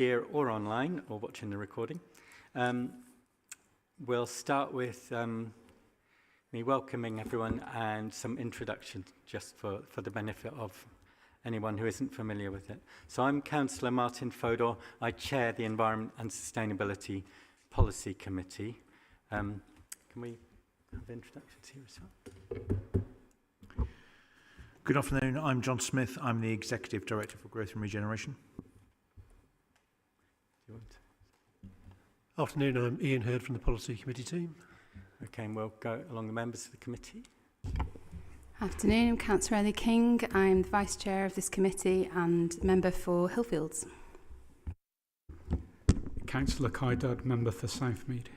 here or online or watching the recording. We'll start with me welcoming everyone and some introduction just for the benefit of anyone who isn't familiar with it. So I'm Councillor Martin Fodor. I chair the Environment and Sustainability Policy Committee. Can we have introductions here as well? Good afternoon, I'm John Smith. I'm the Executive Director for Growth and Regeneration. Afternoon, I'm Ian Hurd from the Policy Committee team. Okay, and we'll go along the members of the committee. Afternoon, I'm Councillor Ellie King. I'm the Vice Chair of this committee and member for Hillfields. Councillor Kydad, member for Southmead.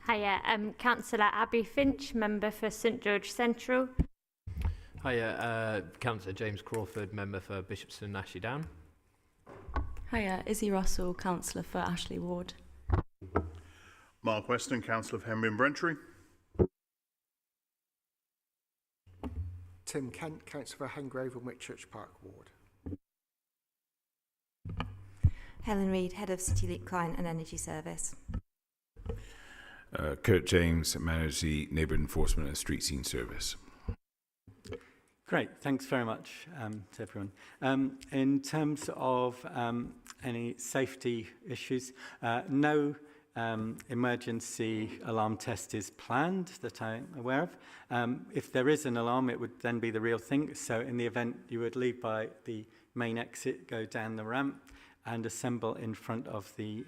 Hiya, I'm Councillor Abby Finch, member for St George Central. Hiya, Councillor James Crawford, member for Bishopston Ashley Down. Hiya, Izzy Russell, Councillor for Ashley Ward. Mark Weston, Councillor for Henry and Brentry. Tim Kent, Councillor for Hengrove and Whitchurch Park Ward. Helen Reid, Head of City Leap Client and Energy Service. Kurt James, Manage the Neighbourhood Enforcement and Street Scene Service. Great, thanks very much to everyone. In terms of any safety issues, no emergency alarm test is planned that I'm aware of. If there is an alarm, it would then be the real thing. So in the event, you would leave by the main exit, go down the ramp and assemble in front of the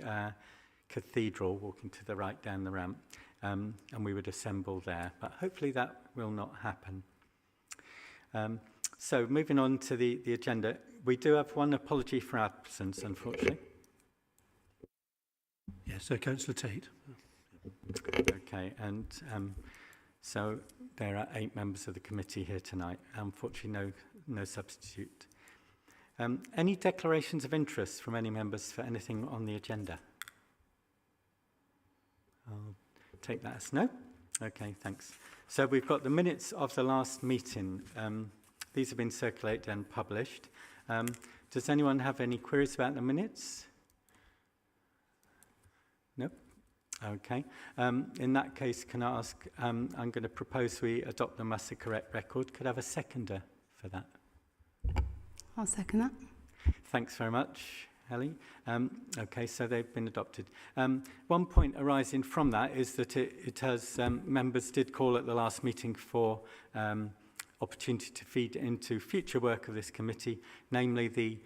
cathedral, walking to the right down the ramp, and we would assemble there. But hopefully that will not happen. So moving on to the agenda, we do have one apology for absence, unfortunately. Yes, so Councillor Tate. Okay, and so there are 8 members of the committee here tonight. Unfortunately, no substitute. Any declarations of interest from any members for anything on the agenda? I'll take that as no. Okay, thanks. So we've got the minutes of the last meeting. These have been circulated and published. Does anyone have any queries about the minutes? No? Okay. In that case, can I ask, I'm going to propose we adopt them as the correct record. Could I have a seconder for that? I'll second that. Thanks very much, Ellie. Okay, so they've been adopted. One point arising from that is that it has, members did call at the last meeting for opportunity to feed into future work of this committee, namely the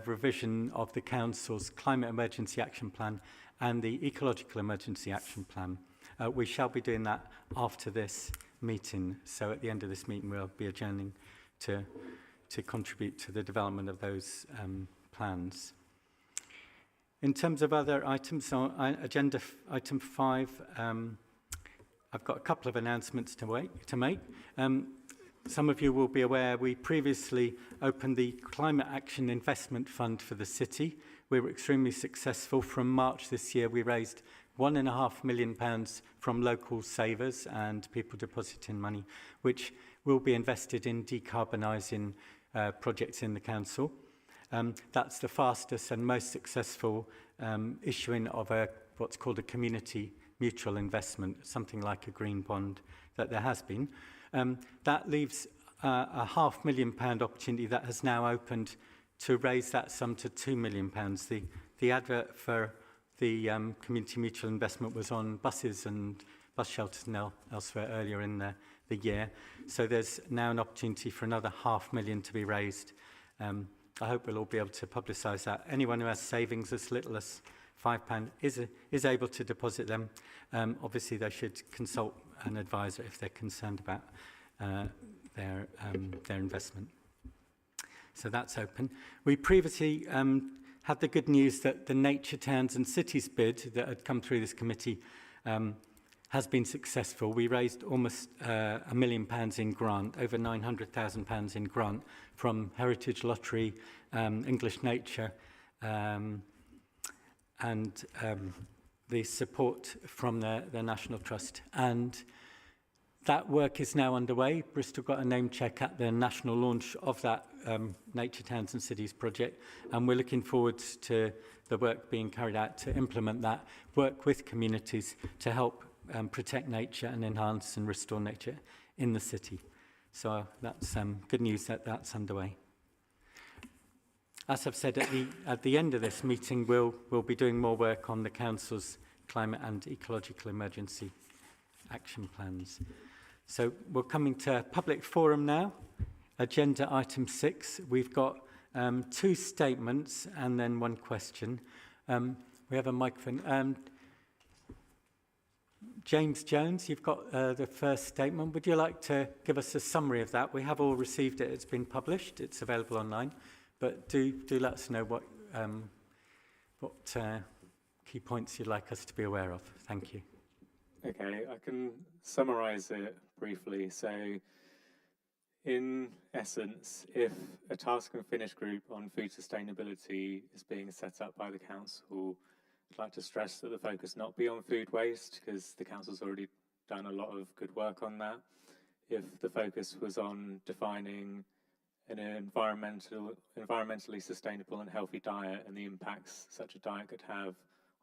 revision of the Council's Climate Emergency Action Plan and the Ecological Emergency Action Plan. We shall be doing that after this meeting, so at the end of this meeting we'll be adjourning to contribute to the development of those plans. In terms of other items on agenda item 5, I've got a couple of announcements to make. Some of you will be aware we previously opened the Climate Action Investment Fund for the city. We were extremely successful. From March this year, we raised £1.5 million from local savers and people depositing money, which will be invested in decarbonising projects in the council. That's the fastest and most successful issuing of what's called a community mutual investment, something like a green bond that there has been. That leaves a £500,000 opportunity that has now opened to raise that sum to £2 million. The advert for the community mutual investment was on buses and bus shelters and elsewhere earlier in the year. So there's now an opportunity for another £500,000 to be raised. I hope we'll all be able to publicise that. Anyone who has savings as little as £5 is able to deposit them. Obviously, they should consult an advisor if they're concerned about their investment. So that's open. We previously had the good news that the Nature Towns and Cities bid that had come through this committee has been successful. We raised almost £1 million in grant, over £900,000 in grant from Heritage Lottery, English Nature, and the support from the National Trust. And That work is now underway. Bristol got a name check at the national launch of that Nature Towns and Cities project, and we're looking forward to the work being carried out to implement that, work with communities to help protect nature and enhance and restore nature in the city. So that's good news that that's underway. As I've said, at the end of this meeting, we'll be doing more work on the Council's climate and ecological emergency action plans. So we're coming to public forum now. Agenda item 6. We've got 2 statements and then 1 question. We have a microphone. James Jones, you've got the first statement. Would you like to give us a summary of that? We have all received it. It's been published. It's available online. But do let us know what key points you'd like us to be aware of. Thank you. Okay, I can summarise it briefly. So, in essence, if a task and finish group on food sustainability is being set up by the council, I'd like to stress that the focus not be on food waste, because the council's already done a lot of good work on that. If the focus was on defining an environmentally sustainable and healthy diet and the impacts such a diet could have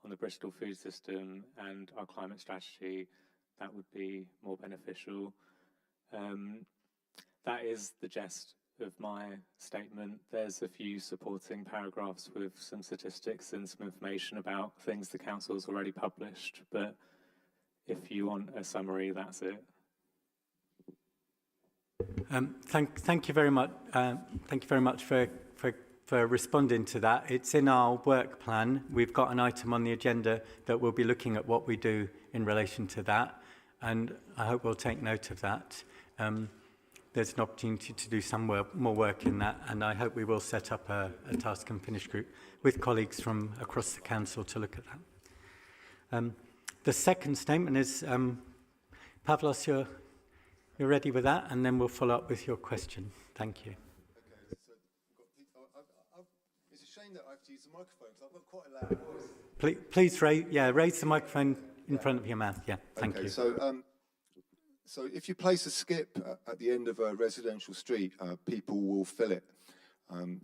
on the Bristol food system and our climate strategy, that would be more beneficial. That is the gist of my statement. There's a few supporting paragraphs with some statistics and some information about things the council's already published, but if you want a summary, that's it. Thank you very much. Thank you very much for responding to that. It's in our work plan. We've got an item on the agenda that we'll be looking at what we do in relation to that, and I hope we'll take note of that. There's an opportunity to do some more work in that, and I hope we will set up a task and finish group with colleagues from across the council to look at that. The second statement is, Pavlos, you're ready with that, and then we'll follow up with your question. Thank you. Okay, so it's a shame that I have to use the microphone because I've got quite a loud voice. Please raise the microphone in front of your mouth. Yeah, thank you. So if you place a skip at the end of a residential street, people will fill it.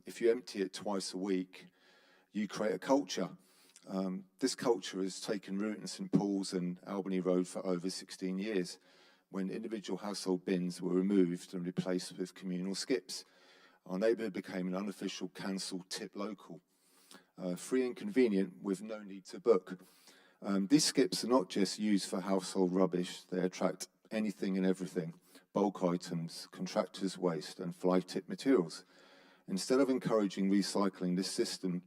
If you empty it twice a week, you create a culture. This culture has taken root in St Paul's and Albany Road for over 16 years, when individual household bins were removed and replaced with communal skips. Our neighbourhood became an unofficial council tip local, free and convenient with no need to book. These skips are not just used for household rubbish, they attract anything and everything, bulk items, contractors' waste and fly-tip materials. Instead of encouraging recycling, this system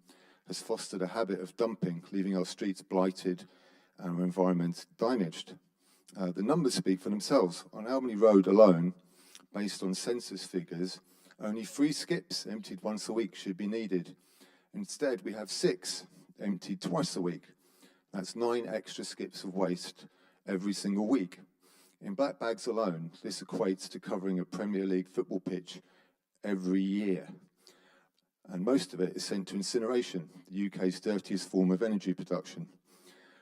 has fostered a habit of dumping, leaving our streets blighted and our environment damaged. The numbers speak for themselves. On Albany Road alone, based on census figures, only 3 skips emptied once a week should be needed. Instead, we have 6 emptied twice a week. That's 9 extra skips of waste every single week. In black bags alone, this equates to covering a Premier League football pitch every year. And most of it is sent to incineration, the UK's dirtiest form of energy production.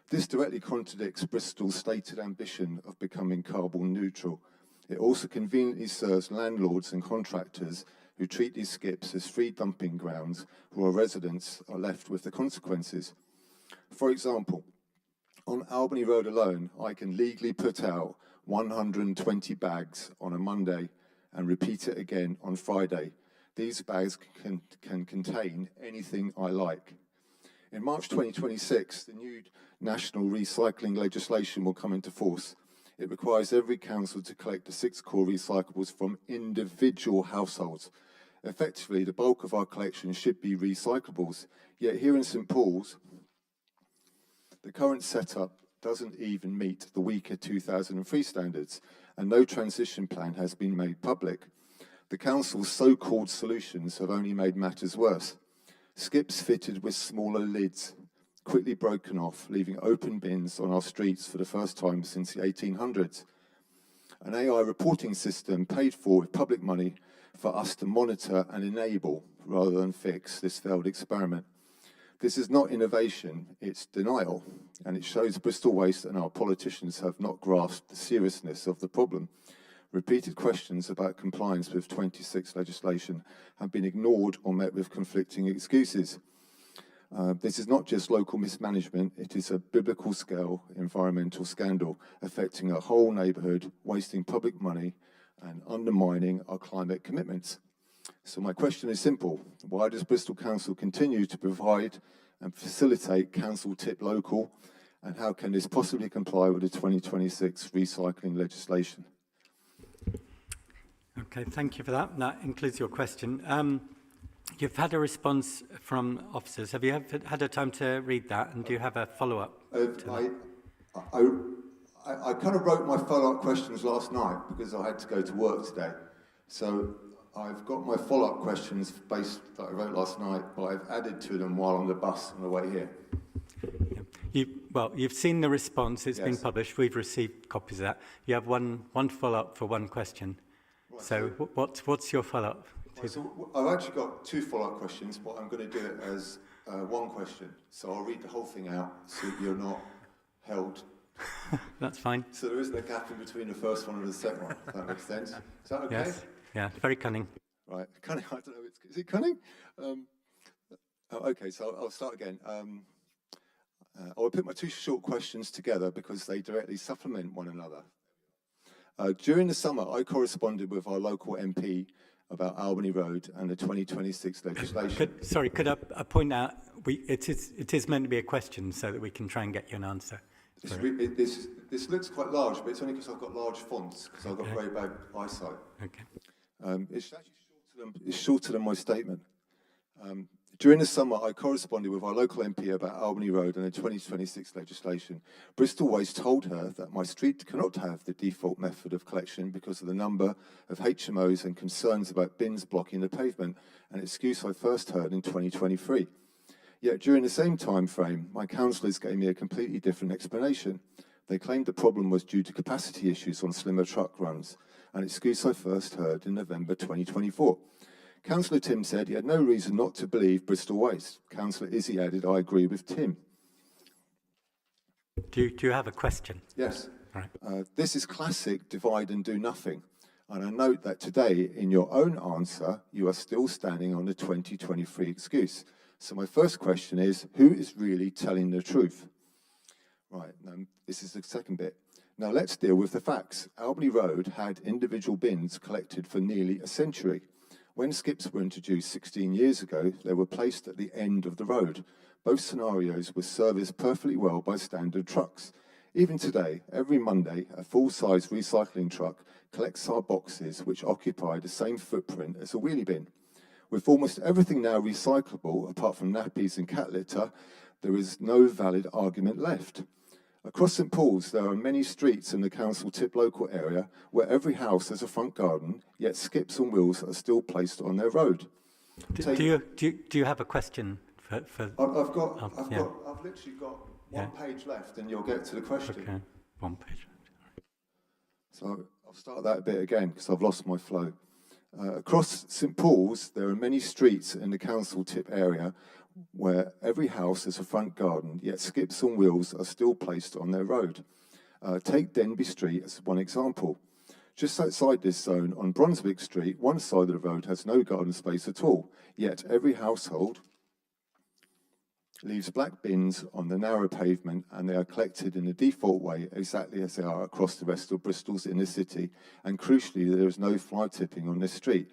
This directly contradicts Bristol's stated ambition of becoming carbon neutral. It also conveniently serves landlords and contractors who treat these skips as free dumping grounds, while residents are left with the consequences. For example, on Albany Road alone, I can legally put out 120 bags on a Monday and repeat it again on Friday. These bags can contain anything I like. In March 2026, the new national recycling legislation will come into force. It requires every council to collect the 6 core recyclables from individual households. Effectively, the bulk of our collection should be recyclables. Yet here in St Paul's, the current setup doesn't even meet the weaker 2003 standards, and no transition plan has been made public. The council's so-called solutions have only made matters worse. Skips fitted with smaller lids, quickly broken off, leaving open bins on our streets for the first time since the 1800s. An AI reporting system paid for with public money for us to monitor and enable, rather than fix, this failed experiment. This is not innovation, it's denial, and it shows Bristol Waste and our politicians have not grasped the seriousness of the problem. Repeated questions about compliance with 26 legislation have been ignored or met with conflicting excuses. This is not just local mismanagement, it is a biblical scale environmental scandal affecting a whole neighbourhood, wasting public money and undermining our climate commitments. So my question is simple. Why does Bristol Council continue to provide and facilitate council tip local, and how can this possibly comply with the 2026 recycling legislation? Okay, thank you for that. That includes your question. You've had a response from officers. Have you had a time to read that, and do you have a follow-up? I kind of wrote my follow-up questions last night because I had to go to work today. So I've got my follow-up questions that I wrote last night, but I've added to them while on the bus on the way here. You've seen the response. It's been published. We've received copies of that. You have one follow-up for one question. Right, so what's your follow-up? Right, so I've actually got two follow-up questions, but I'm going to do it as one question. So I'll read the whole thing out so you're not held. That's fine. So there isn't a gap in between the first one and the second one, if that makes sense. Is that okay? Yes. Yeah, very cunning. Right, cunning, I don't know, is it cunning? Okay, so I'll start again. I will put my two short questions together because they directly supplement one another. During the summer, I corresponded with our local MP about Albany Road and the 2026 legislation. Could I point out, it is meant to be a question so that we can try and get you an answer. This looks quite large, but it's only because I've got large fonts, because I've got very bad eyesight. Okay. It's actually shorter than my statement. During the summer, I corresponded with our local MP about Albany Road and the 2026 legislation. Bristol Waste told her that my street cannot have the default method of collection because of the number of HMOs and concerns about bins blocking the pavement, an excuse I first heard in 2023. Yet during the same time frame, my councillors gave me a completely different explanation. They claimed the problem was due to capacity issues on slimmer truck runs, an excuse I first heard in November 2024. Councillor Tim said he had no reason not to believe Bristol Waste. Councillor Izzy added, I agree with Tim. Do you have a question? Yes. Right. This is classic divide and do nothing. And I note that today, in your own answer, you are still standing on the 2023 excuse. So my first question is, who is really telling the truth? Right, now this is the second bit. Now let's deal with the facts. Albany Road had individual bins collected for nearly a century. When skips were introduced 16 years ago, they were placed at the end of the road. Both scenarios were serviced perfectly well by standard trucks. Even today, every Monday, a full-size recycling truck collects our boxes which occupy the same footprint as a wheelie bin. With almost everything now recyclable, apart from nappies and cat litter, there is no valid argument left. Across St Paul's, there are many streets in the council tip local area where every house has a front garden, yet skips on wheels are still placed on their road. Do you have a question for I've literally got one page left, and you'll get to the question. Okay, one page left. So I'll start that bit again because I've lost my flow. Across St Paul's, there are many streets in the council tip area where every house has a front garden, yet skips on wheels are still placed on their road. Take Denby Street as one example. Just outside this zone, on Brunswick Street, one side of the road has no garden space at all, yet every household leaves black bins on the narrow pavement, and they are collected in the default way exactly as they are across the rest of Bristol's inner city, and crucially there is no fly tipping on this street.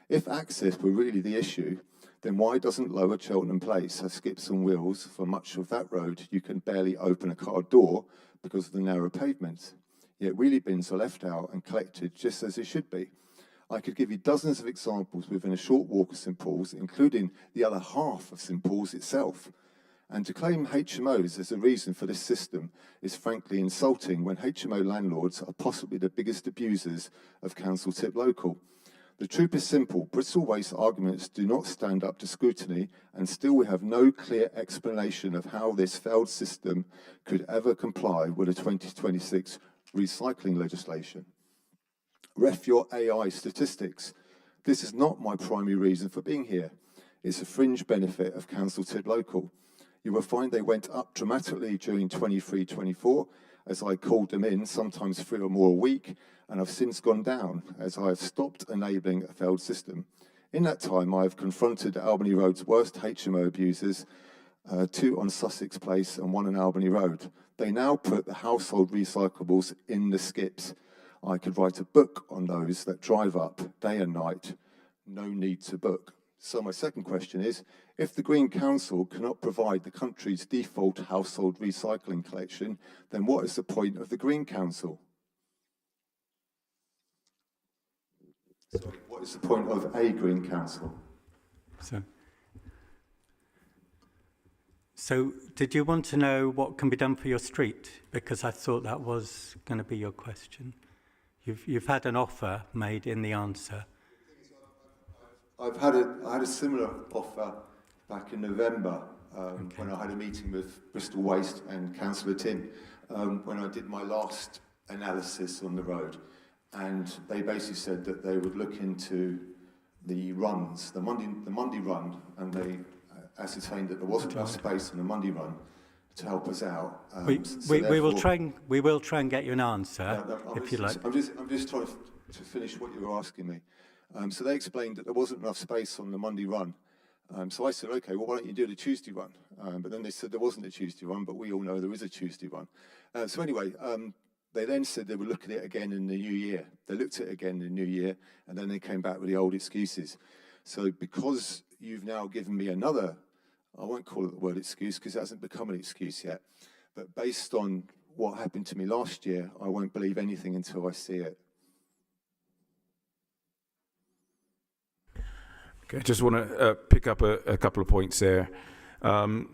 If access were really the issue, then why doesn't Lower Cheltenham Place have skips on wheels? For much of that road you can barely open a car door because of the narrow pavement, yet wheelie bins are left out and collected just as it should be. I could give you dozens of examples within a short walk of St Paul's, including the other half of St Paul's itself. And to claim HMOs as a reason for this system is frankly insulting when HMO landlords are possibly the biggest abusers of council tip local. The truth is simple. Bristol Waste arguments do not stand up to scrutiny, and still we have no clear explanation of how this failed system could ever comply with the 2026 recycling legislation. Ref your AI statistics. This is not my primary reason for being here. It's a fringe benefit of council tip local. You will find they went up dramatically during 23-24 as I called them in, sometimes 3 or more a week, and have since gone down as I have stopped enabling a failed system. In that time, I have confronted Albany Road's worst HMO abusers, 2 on Sussex Place and 1 on Albany Road. They now put the household recyclables in the skips. I could write a book on those that drive up day and night. No need to book. So my second question is, if the Green Council cannot provide the country's default household recycling collection, then what is the point of the Green Council? Sorry, what is the point of a Green Council? So did you want to know what can be done for your street? Because I thought that was going to be your question. You've had an offer made in the answer. I had a similar offer back in November when I had a meeting with Bristol Waste and Councillor Tim when I did my last analysis on the road, and they basically said that they would look into the runs, the Monday run, and they ascertained that there wasn't enough space on the Monday run to help us out. We will try and get you an answer if you like. I'm just trying to finish what you were asking me. So they explained that there wasn't enough space on the Monday run. So I said, okay, well, why don't you do the Tuesday run? But then they said there wasn't a Tuesday run, but we all know there is a Tuesday run. So anyway, they then said they would look at it again in the new year. They looked at it again in the new year, and then they came back with the old excuses. So because you've now given me another, I won't call it the word excuse because it hasn't become an excuse yet, but based on what happened to me last year, I won't believe anything until I see it. Okay, I just want to pick up a couple of points there.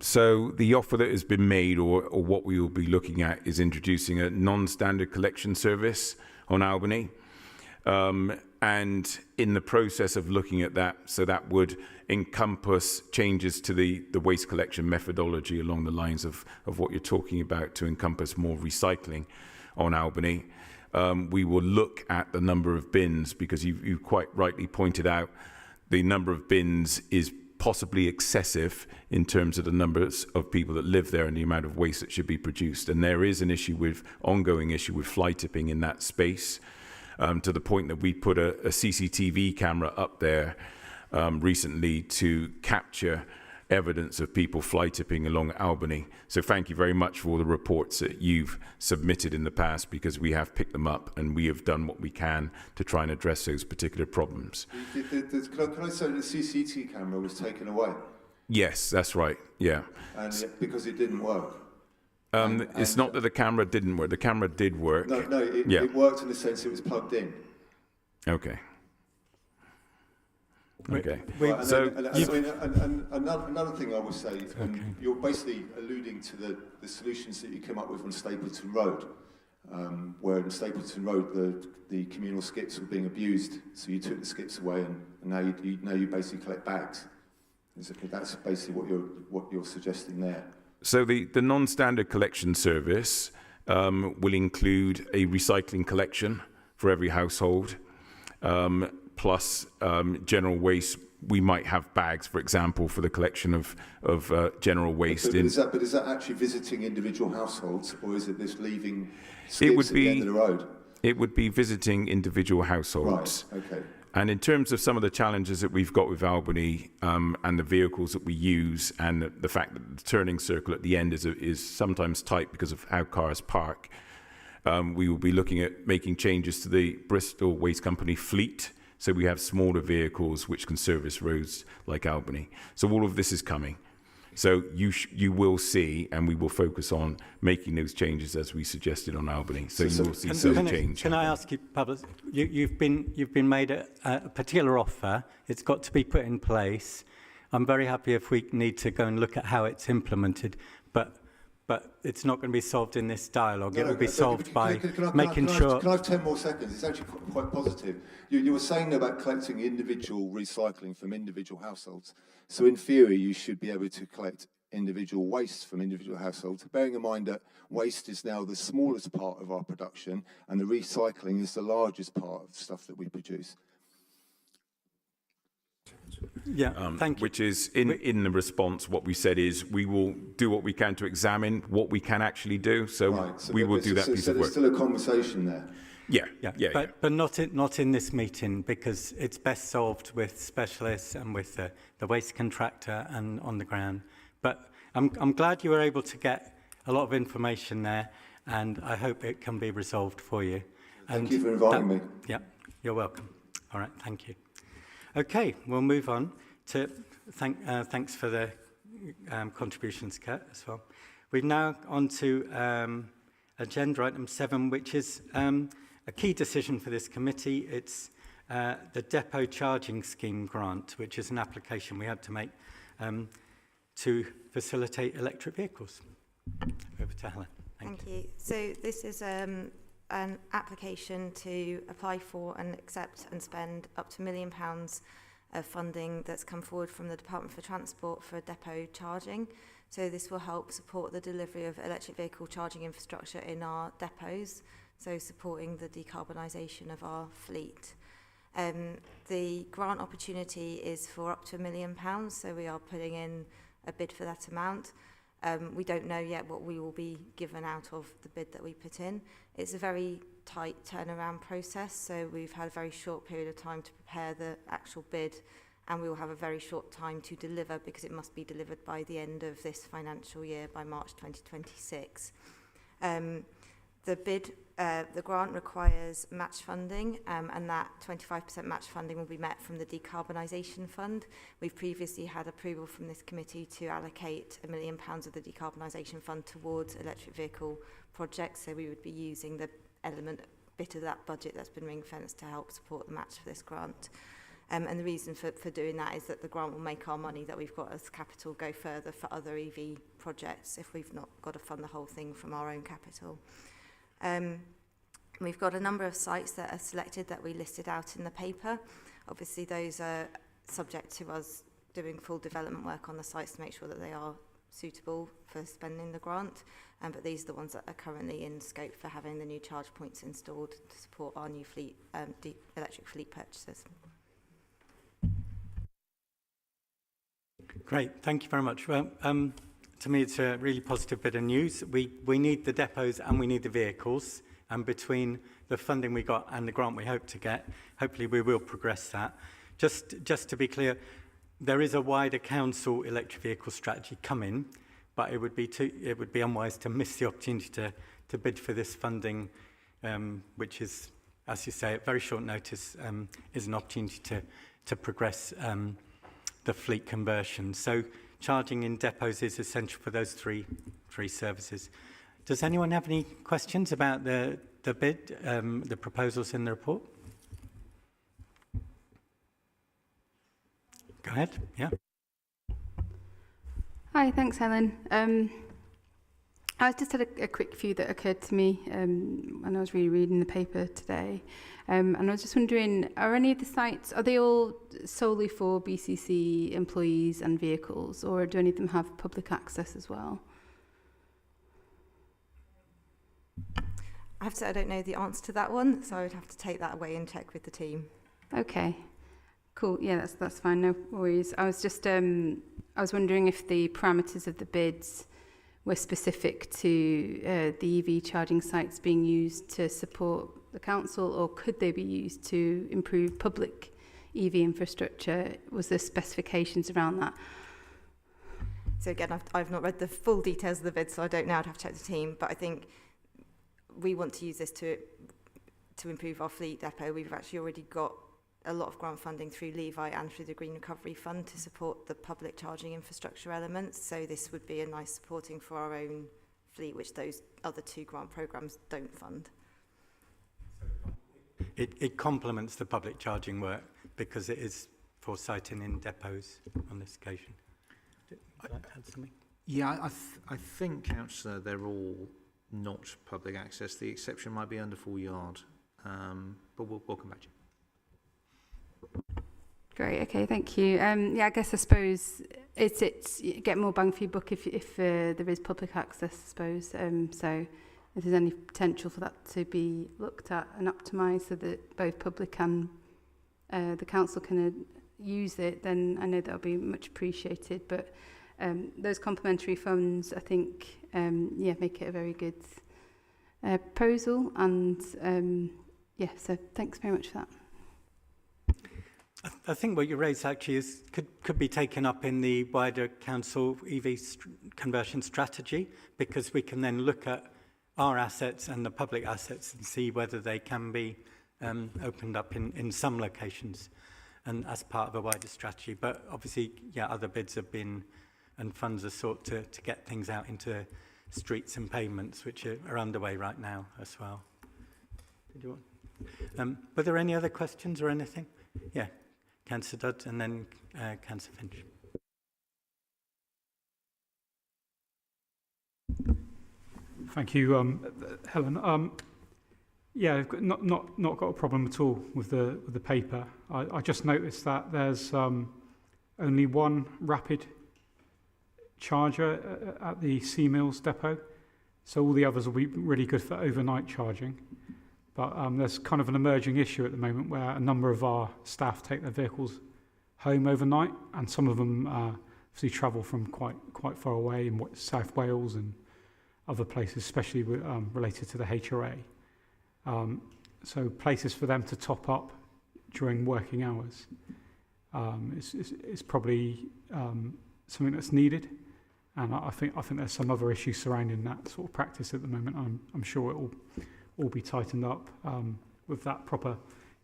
So the offer that has been made, or what we will be looking at, is introducing a non-standard collection service on Albany. And in the process of looking at that, so that would encompass changes to the waste collection methodology along the lines of what you're talking about, to encompass more recycling on Albany. We will look at the number of bins, because you quite rightly pointed out the number of bins is possibly excessive in terms of the numbers of people that live there and the amount of waste that should be produced. And there is an ongoing issue with fly tipping in that space, to the point that we put a CCTV camera up there recently to capture evidence of people fly tipping along Albany. So thank you very much for all the reports that you've submitted in the past, because we have picked them up and we have done what we can to try and address those particular problems. Can I say the CCTV camera was taken away? Yes, that's right, yeah. And because it didn't work? It's not that the camera didn't work. The camera did work. No, it worked in the sense it was plugged in. Okay. Okay. Another thing I would say, you're basically alluding to the solutions that you came up with on Stapleton Road, where in Stapleton Road the communal skips were being abused, so you took the skips away and now you basically collect bags. That's basically what you're suggesting there. So the non-standard collection service will include a recycling collection for every household, plus general waste. We might have bags, for example, for the collection of general waste. But is that actually visiting individual households, or is it just leaving skips at the end of the road? It would be visiting individual households. Right, okay. And in terms of some of the challenges that we've got with Albany and the vehicles that we use, and the fact that the turning circle at the end is sometimes tight because of how cars park, we will be looking at making changes to the Bristol Waste Company fleet, so we have smaller vehicles which can service roads like Albany. So all of this is coming. So you will see, and we will focus on making those changes as we suggested on Albany. So you will see some change. Can I ask you, Pablo, you've been made a particular offer. It's got to be put in place. I'm very happy if we need to go and look at how it's implemented, but it's not going to be solved in this dialogue. It will be solved by making sure... Can I have 10 more seconds? It's actually quite positive. You were saying about collecting individual recycling from individual households. So in theory, you should be able to collect individual waste from individual households, bearing in mind that waste is now the smallest part of our production and the recycling is the largest part of the stuff that we produce. Thank you. Which is in the response, what we said is we will do what we can to examine what we can actually do. So, we will do that piece of work. There's still a conversation there. But not in this meeting, because it's best solved with specialists and with the waste contractor and on the ground. But I'm glad you were able to get a lot of information there, and I hope it can be resolved for you. Thank you for inviting me. Yeah, you're welcome. All right, thank you. Okay, we'll move on to thanks for the contributions, Kurt, as well. We're now on to agenda item 7, which is a key decision for this committee. It's the Depot Charging Scheme grant, which is an application we had to make to facilitate electric vehicles. Over to Helen. Thank you. So this is an application to apply for and accept and spend up to £1 million of funding that's come forward from the Department for Transport for depot charging. So this will help support the delivery of electric vehicle charging infrastructure in our depots, so supporting the decarbonisation of our fleet. The grant opportunity is for up to £1 million, so we are putting in a bid for that amount. We don't know yet what we will be given out of the bid that we put in. It's a very tight turnaround process, so we've had a very short period of time to prepare the actual bid, and we will have a very short time to deliver because it must be delivered by the end of this financial year, by March 2026. The grant requires match funding, and that 25% match funding will be met from the decarbonisation fund. We've previously had approval from this committee to allocate £1 million of the decarbonisation fund towards electric vehicle projects, so we would be using the bit of that budget that's been ring-fenced to help support the match for this grant. And the reason for doing that is that the grant will make our money that we've got as capital go further for other EV projects if we've not got to fund the whole thing from our own capital. We've got a number of sites that are selected that we listed out in the paper. Obviously, those are subject to us doing full development work on the sites to make sure that they are suitable for spending the grant. But these are the ones that are currently in scope for having the new charge points installed to support our new fleet, electric fleet purchases. Great, thank you very much. Well, to me, it's a really positive bit of news. We need the depots and we need the vehicles. And between the funding we got and the grant we hope to get, hopefully we will progress that. Just to be clear, there is a wider council electric vehicle strategy coming, but it would be unwise to miss the opportunity to bid for this funding, which is, as you say, at very short notice, is an opportunity to progress the fleet conversion. So charging in depots is essential for those three services. Does anyone have any questions about the bid, the proposals in the report? Go ahead, yeah. Hi, thanks, Helen. I just had a quick few that occurred to me when I was rereading the paper today. And I was just wondering, are any of the sites, are they all solely for BCC employees and vehicles, or do any of them have public access as well? I have to say I don't know the answer to that one, so I would have to take that away and check with the team. Okay, cool. Yeah, that's fine. No worries. I was just I was wondering if the parameters of the bids were specific to the EV charging sites being used to support the council, or could they be used to improve public EV infrastructure? Was there specifications around that? So again, I've not read the full details of the bid, so I don't know. I'd have to check the team, but I think we want to use this to improve our fleet depot. We've actually already got a lot of grant funding through Levi and through the Green Recovery Fund to support the public charging infrastructure elements. So this would be a nice supporting for our own fleet, which those other two grant programmes don't fund. It complements the public charging work because it is for siting in depots on this occasion. Would you like to add something? Yeah, I think, Councillor, they're all not public access. The exception might be under 4 yard, but we'll come back to you. Great. Okay. Thank you. Yeah, I suppose it's you get more bang for your buck if there is public access, I suppose. So if there's any potential for that to be looked at and optimised so that both public and the council can use it, then I know that'll be much appreciated. But those complementary funds, I think, make it a very good proposal. And so thanks very much for that. I think what you raised actually could be taken up in the wider council EV conversion strategy, because we can then look at our assets and the public assets and see whether they can be opened up in some locations and as part of a wider strategy. But obviously, other bids have been and funds are sought to get things out into streets and pavements, which are underway right now as well. Did you want? Were there any other questions or anything? Yeah. Councillor Dodd and then Councillor Finch. Thank you, Helen. I've got not got a problem at all with the paper. I just noticed that there's only one rapid charger at the Sea Mills depot, so all the others will be really good for overnight charging. But there's kind of an emerging issue at the moment where a number of our staff take their vehicles home overnight, and some of them obviously travel from quite far away in South Wales and other places, especially related to the HRA. So places for them to top up during working hours is probably something that's needed, and I think there's some other issues surrounding that sort of practice at the moment. I'm sure it will all be tightened up with that proper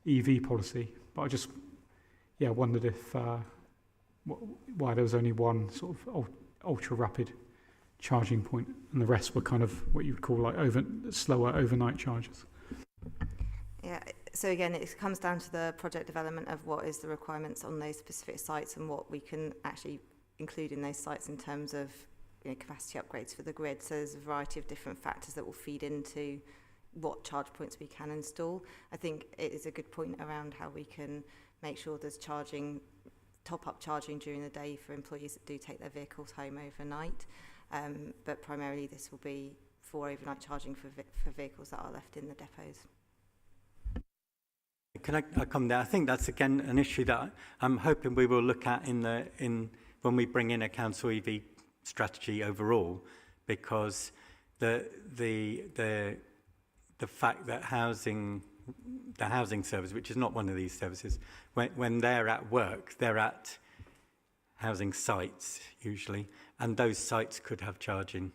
EV policy. But I just wondered if why there was only one sort of ultra rapid charging point and the rest were kind of what you would call like slower overnight charges. Yeah, so again, it comes down to the project development of what is the requirements on those specific sites and what we can actually include in those sites in terms of capacity upgrades for the grid. So there's a variety of different factors that will feed into what charge points we can install. I think it is a good point around how we can make sure there's top-up charging during the day for employees that do take their vehicles home overnight. But primarily this will be for overnight charging for vehicles that are left in the depots. Can I come there? I think that's again an issue that I'm hoping we will look at in when we bring in a council EV strategy overall, because the fact that the housing service, which is not one of these services, when they're at work, they're at housing sites usually, and those sites could have charging,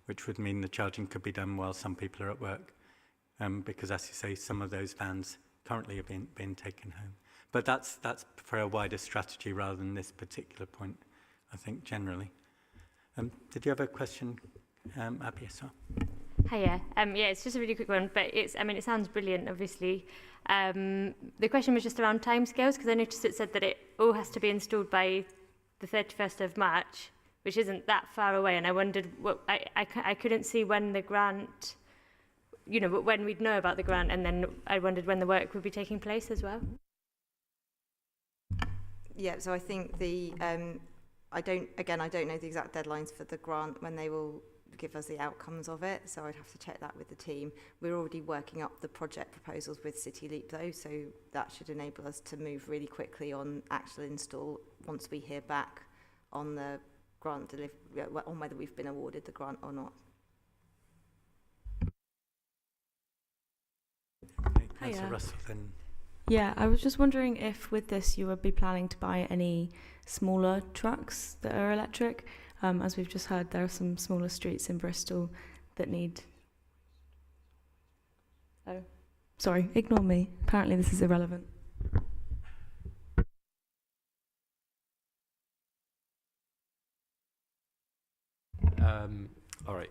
which would mean the charging could be done while some people are at work, because as you say, some of those vans currently have been taken home. But that's for a wider strategy rather than this particular point, I think, generally. Did you have a question, Abby, as well? Hiya. It's just a really quick one, but it sounds brilliant, obviously. The question was just around timescales, because I noticed it said that it all has to be installed by the 31st of March, which isn't that far away, and I wondered, I couldn't see when the grant, when we'd know about the grant, and then I wondered when the work would be taking place as well. Yeah, so I think I don't know the exact deadlines for the grant when they will give us the outcomes of it, so I'd have to check that with the team. We're already working up the project proposals with City Leap though, so that should enable us to move really quickly on actual install once we hear back on the grant delivery, on whether we've been awarded the grant or not. Councillor Russell, then. Yeah, I was just wondering if with this you would be planning to buy any smaller trucks that are electric. As we've just heard, there are some smaller streets in Bristol that need... Oh, sorry, ignore me. Apparently this is irrelevant. All right,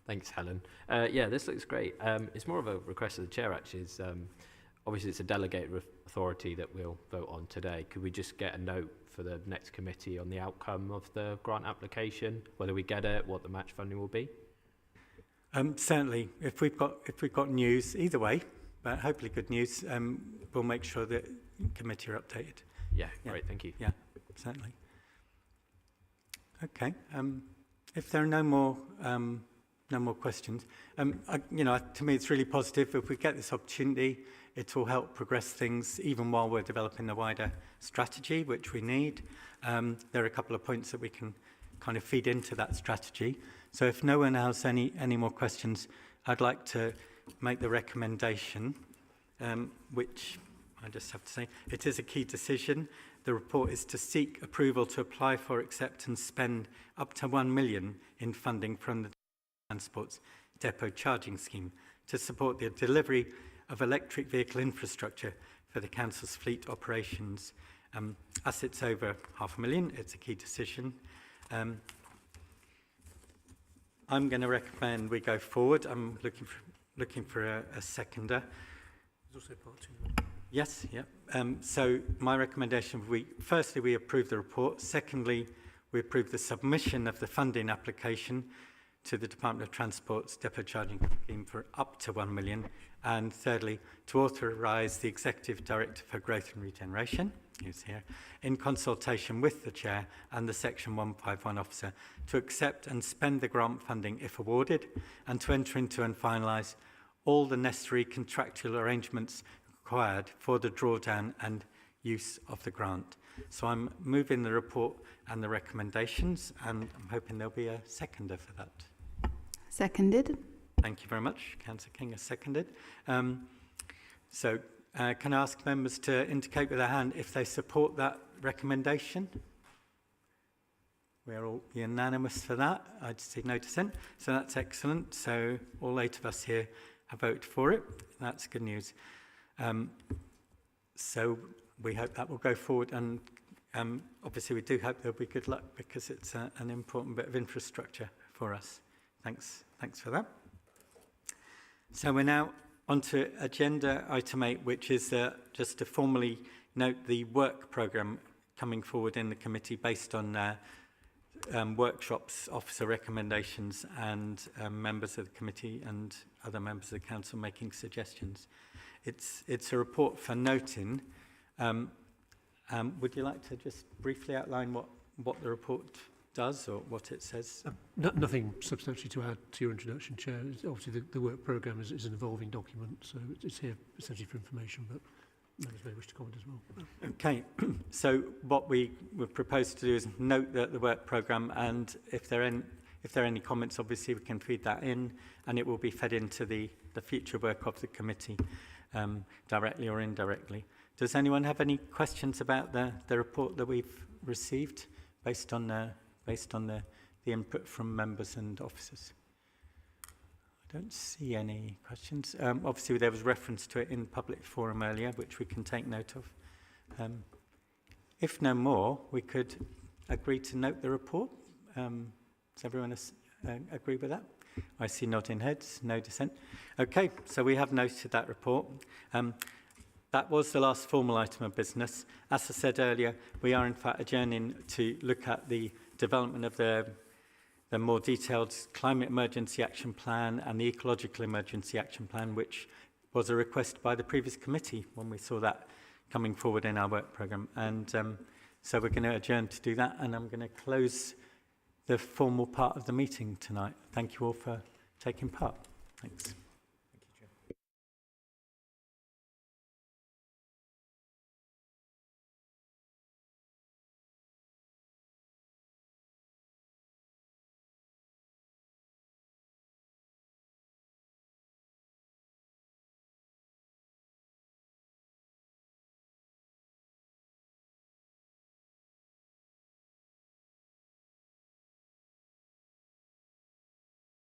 thanks, Helen. This looks great. It's more of a request of the chair, actually. Obviously, it's a delegated authority that we'll vote on today. Could we just get a note for the next committee on the outcome of the grant application, whether we get it, what the match funding will be? Certainly, if we've got news either way, but hopefully good news, we'll make sure that committee are updated. Yeah, great, thank you. Yeah, certainly. Okay. If there are no more no more questions, to me it's really positive. If we get this opportunity, it will help progress things even while we're developing the wider strategy, which we need. There are a couple of points that we can kind of feed into that strategy. So if no one has any more questions, I'd like to make the recommendation, which I just have to say, it is a key decision. The report is to seek approval to apply for, accept and spend up to 1 million in funding from the Transport's Depot Charging Scheme to support the delivery of electric vehicle infrastructure for the Council's fleet operations. As it's over $500,000, it's a key decision. I'm going to recommend we go forward. I'm looking for a seconder. There's also part 2. Yes, yeah. So my recommendation, firstly, we approve the report. Secondly, we approve the submission of the funding application to the Department of Transport's Depot Charging Scheme for up to 1 million. And thirdly, to authorise the Executive Director for Growth and Regeneration, who's here, in consultation with the Chair and the Section 151 officer, to accept and spend the grant funding if awarded, and to enter into and finalise all the necessary contractual arrangements required for the drawdown and use of the grant. So I'm moving the report and the recommendations, and I'm hoping there'll be a seconder for that. Seconded. Thank you very much. Councillor King has seconded. Can I ask members to indicate with their hand if they support that recommendation? We're all unanimous for that. I see no dissent. So that's excellent. So all 8 of us here have voted for it. That's good news. So we hope that will go forward, and obviously we do hope there'll be good luck because it's an important bit of infrastructure for us. Thanks for that. So we're now on to agenda item 8, which is just to formally note the work programme coming forward in the committee based on workshops, officer recommendations and members of the committee and other members of the council making suggestions. It's a report for noting. Would you like to just briefly outline what the report does or what it says? Nothing substantially to add to your introduction, Chair. Obviously, the work programme is an evolving document, so it's here essentially for information, but members may wish to comment as well. Okay, so what we would propose to do is note the work programme, and if there are any comments, obviously we can feed that in, and it will be fed into the future work of the committee, directly or indirectly. Does anyone have any questions about the report that we've received based on the input from members and officers? I don't see any questions. Obviously, there was reference to it in public forum earlier, which we can take note of. If no more, we could agree to note the report. Does everyone agree with that? I see nodding heads, no dissent. Okay, so we have noted that report. That was the last formal item of business. As I said earlier, we are in fact adjourning to look at the development of the more detailed Climate Emergency Action Plan and the Ecological Emergency Action Plan, which was a request by the previous committee when we saw that coming forward in our work programme. And so we're going to adjourn to do that, and I'm going to close the formal part of the meeting tonight. Thank you all for taking part. Thanks.